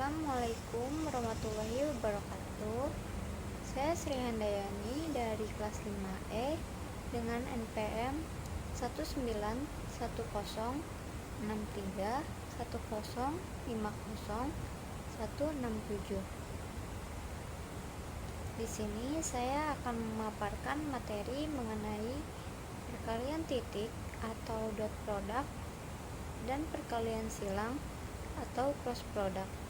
Assalamualaikum warahmatullahi wabarakatuh. Saya Sri Handayani dari kelas 5E dengan NPM 191631050 Di sini saya akan memaparkan materi mengenai perkalian titik atau dot product dan perkalian silang atau cross product.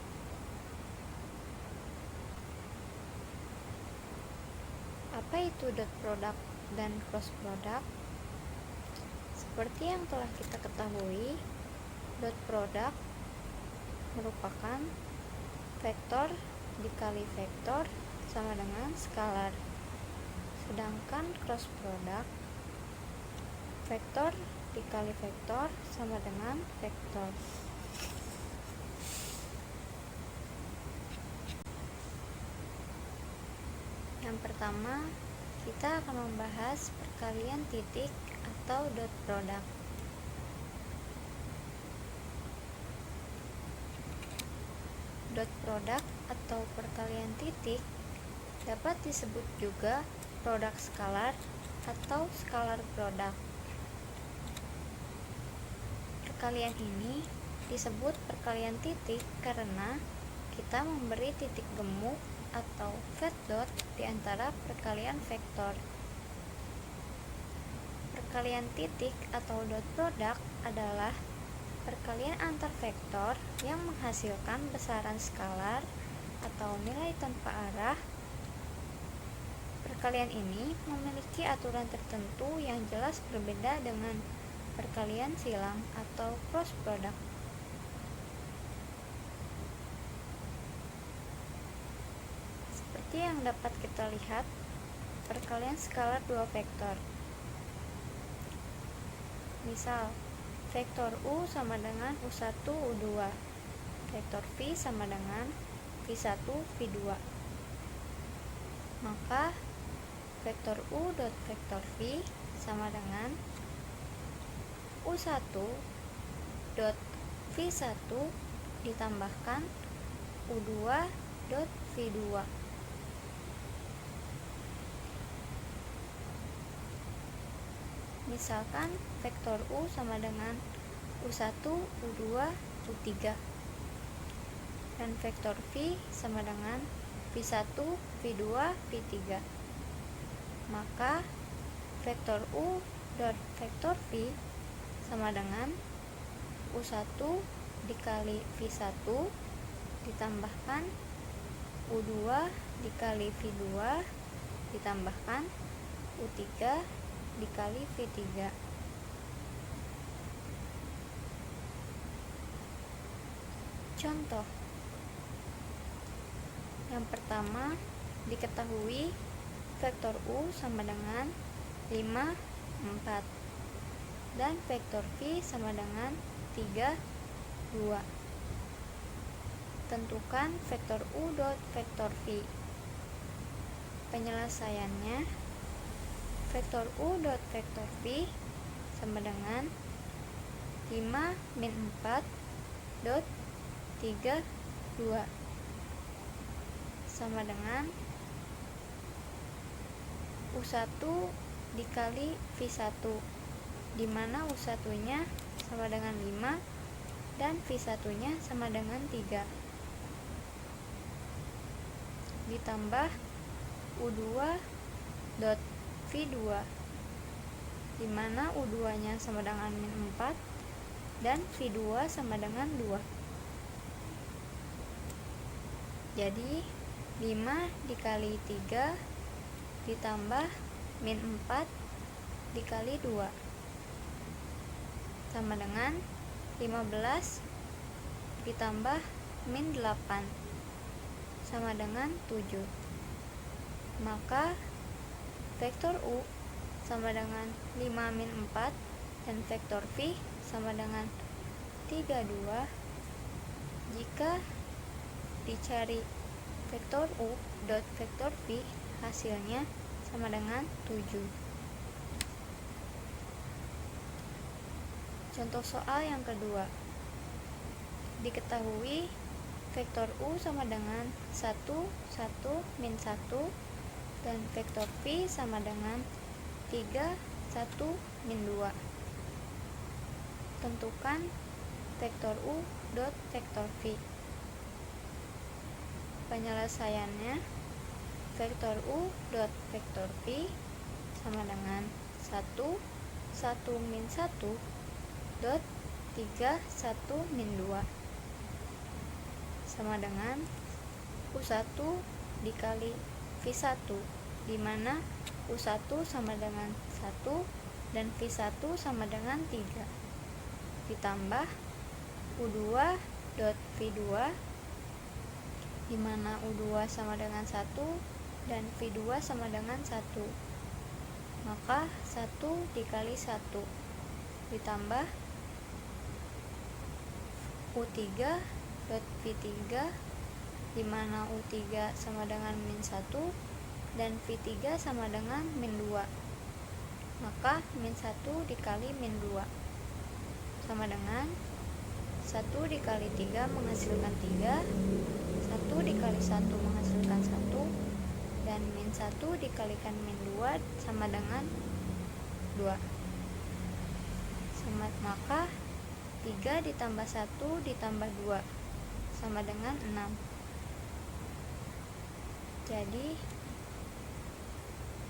Apa itu dot product dan cross product? Seperti yang telah kita ketahui, dot product merupakan vektor dikali vektor sama dengan skalar. Sedangkan cross product vektor dikali vektor sama dengan vektor. Yang pertama, kita akan membahas perkalian titik atau dot product. Dot product atau perkalian titik dapat disebut juga produk skalar atau skalar product. Perkalian ini disebut perkalian titik karena kita memberi titik gemuk atau flat dot di antara perkalian vektor. Perkalian titik atau dot product adalah perkalian antar vektor yang menghasilkan besaran skalar atau nilai tanpa arah. Perkalian ini memiliki aturan tertentu yang jelas berbeda dengan perkalian silang atau cross product. Seperti yang dapat kita lihat, perkalian skalar dua vektor. Misal, vektor U sama dengan U1 U2, vektor V sama dengan V1 V2. Maka vektor U dot vektor V sama dengan U1 dot V1 ditambahkan U2 dot V2. Misalkan vektor U sama dengan U1 U2 U3 dan vektor V sama dengan V1 V2 V3. Maka vektor U dot vektor V sama dengan U1 dikali V1 ditambahkan U2 dikali V2 ditambahkan U3 dikali V3. Contoh. Yang pertama, diketahui vektor U sama dengan 5, 4 dan vektor V sama dengan 3, 2. Tentukan vektor U dot vektor V. Penyelesaiannya, vektor U dot vektor V sama dengan 5 min 4 dot 3, 2 sama dengan U1 dikali V1, di mana U1 nya sama dengan 5 dan V1 nya sama dengan 3, ditambah U2 dot V2, di mana U2 nya sama dengan min 4 dan V2 sama dengan 2. Jadi 5 dikali 3 ditambah min 4 dikali 2 sama dengan 15 ditambah min 8 sama dengan 7. Maka vektor U sama dengan 5 min 4 dan vektor V sama dengan 32. Jika dicari vektor U dot vektor V, hasilnya sama dengan 7. Contoh soal yang kedua. Diketahui vektor U sama dengan 1, 1, min 1, dan vektor V sama dengan 3, 1, min 2. Tentukan vektor U dot vektor V. Penyelesaiannya, vektor U dot vektor V sama dengan 1, 1, min 1, dot 3, 1, min 2 sama dengan U1 dikali V1, di mana U1 sama dengan 1 dan V1 sama dengan 3, ditambah U2 dot V2, di mana U2 sama dengan 1 dan V2 sama dengan 1, maka 1 dikali 1 ditambah U3 dot V3, di mana U3 sama dengan min 1 dan V3 sama dengan min 2, maka min 1 dikali min 2 sama dengan 1 dikali 3 menghasilkan 3, 1 dikali 1 menghasilkan 1, dan min 1 dikalikan min 2 sama dengan 2. Maka 3 ditambah 1 ditambah 2 sama dengan 6. Jadi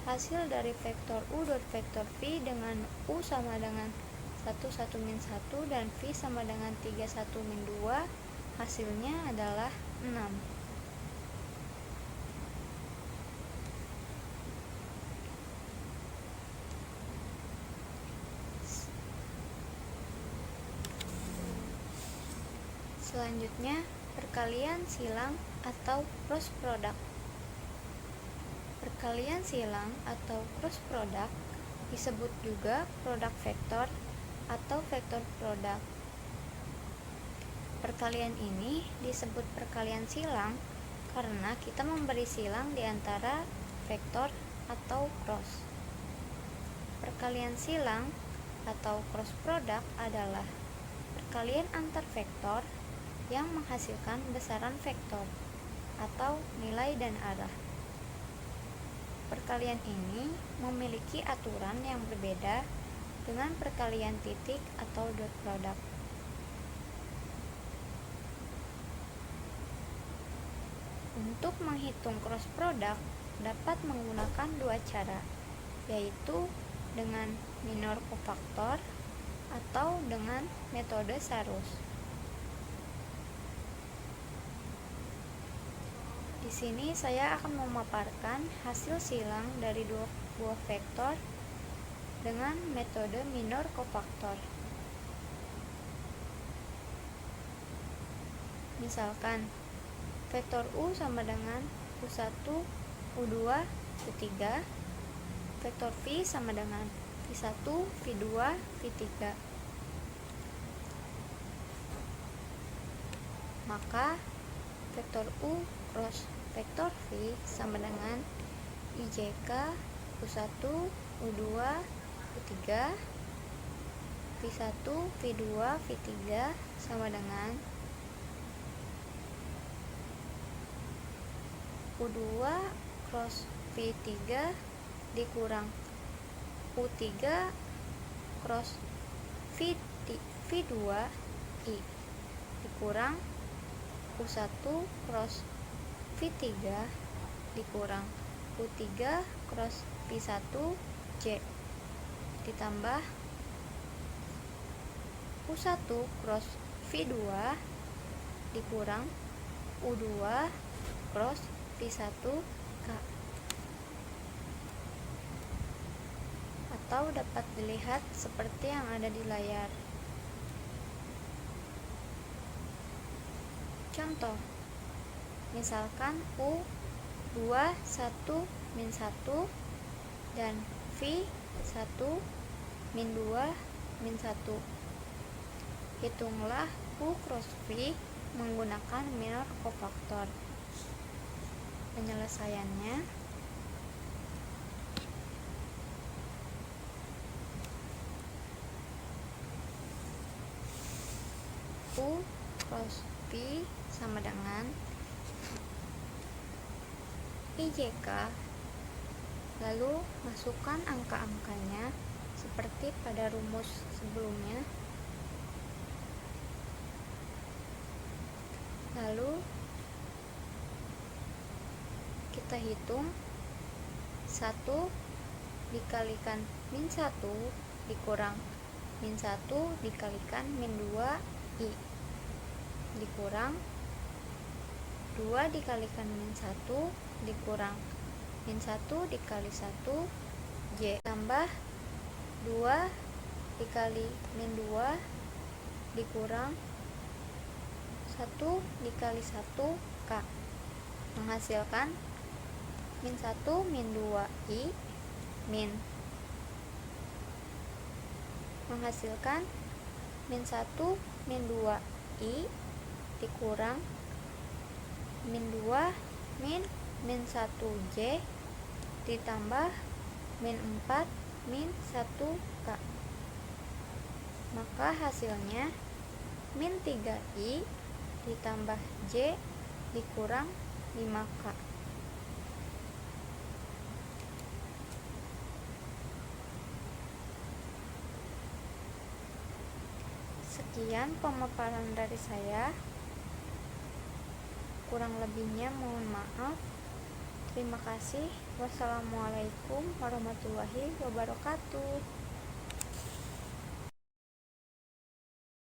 hasil dari vektor U dot vektor V dengan U sama dengan 1, 1, min 1 dan V sama dengan 3, 1, min 2, hasilnya adalah 6. Selanjutnya, perkalian silang atau cross product. Perkalian silang atau cross product disebut juga produk vektor atau vektor produk. Perkalian ini disebut perkalian silang karena kita memberi silang di antara vektor atau cross. Perkalian silang atau cross product adalah perkalian antar vektor yang menghasilkan besaran vektor atau nilai dan arah. Perkalian ini memiliki aturan yang berbeda dengan perkalian titik atau dot product. Untuk menghitung cross product dapat menggunakan dua cara, yaitu dengan minor cofactor atau dengan metode Sarus. Di sini saya akan memaparkan hasil silang dari dua buah vektor dengan metode minor cofactor. Misalkan vektor U sama dengan U1, U2, U3, vektor V sama dengan V1, V2, V3. Maka vektor U cross vektor V sama dengan IJK U1, U2, U3, V1, V2, V3 sama dengan U2 cross V3 dikurang U3 cross V2 I dikurang U1 cross V3 dikurang U3 cross V1 J ditambah U1 cross V2 dikurang U2 cross V1 K, atau dapat dilihat seperti yang ada di layar. Contoh, misalkan U 2, 1, min 1 dan V 1, min 2, min 1. Hitunglah U cross V menggunakan minor cofactor. Penyelesaiannya, U cross Pi sama dengan IJK. Lalu masukkan angka-angkanya seperti pada rumus sebelumnya. Lalu kita hitung 1 dikalikan min 1 dikurang min 1 dikalikan min 2 I dikurang 2 dikalikan min 1 dikurang min 1 dikali 1 J tambah 2 dikali min 2 dikurang 1 dikali 1 K menghasilkan min 1 min 2 I min menghasilkan min 1 min 2 I dikurang min 2 min 1 J ditambah min 4 min 1 K. Maka hasilnya min 3 I ditambah J dikurang 5 K. Sekian pemaparan dari saya. Kurang lebihnya mohon maaf. Terima kasih. Wassalamualaikum warahmatullahi wabarakatuh.